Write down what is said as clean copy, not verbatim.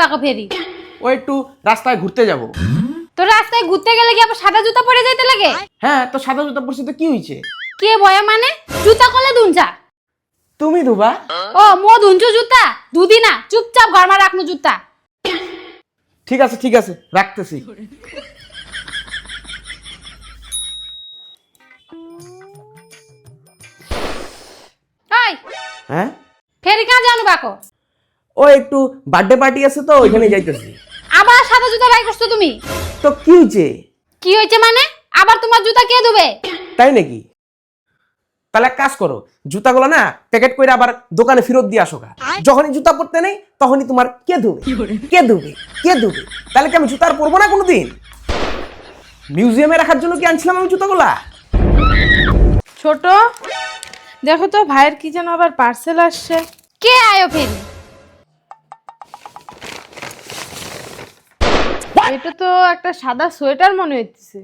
বাকো ফেরি? ও একটু রাস্তায় ঘুরতে যাব। তো রাস্তায় ঘুরতে গেলে কি আবার সাদা জুতা পরে যাইতে লাগে? হ্যাঁ, তো সাদা জুতা পরছি তো কি হয়েছে? কে বয়া মানে জুতা কলে দুনজা? তুমি ধুবা? ও মো দুনজু জুতা দুদি না, চুপচাপ ঘরমা রাখনু জুতা। ঠিক আছে রাখতেছি। এই হ্যাঁ, ফেরি কাঁ জানো বাকো? ও একটু বার্থডে পার্টি আছে তো ওইখানে যাইতেছি। আবার সাদা জুতা বাই করছো তুমি? তো কি হয়েছে? কি হয়েছে মানে? আবার তোমার জুতা কে ধুবে? তাই নাকি? তাহলে এক কাজ করো, জুতাগুলো না প্যাকেট করে আবার দোকানে ফেরত দিয়ে আসো। যখনই জুতা পরতে নেই তখনই তোমার কে ধুবে কে ধুবে কে ধুবে। তাহলে কি আমি জুতা আর পরবো না কোনোদিন? মিউজিয়ামে রাখার জন্য কি আনছিলাম আমি জুতাগুলা? ছোট, দেখো তো ভাইয়ের কি যেন আবার পার্সেল আসছে। কে আয়ো ফেরি? এটা তো একটা সাদা সোয়েটার মনে হচ্ছে।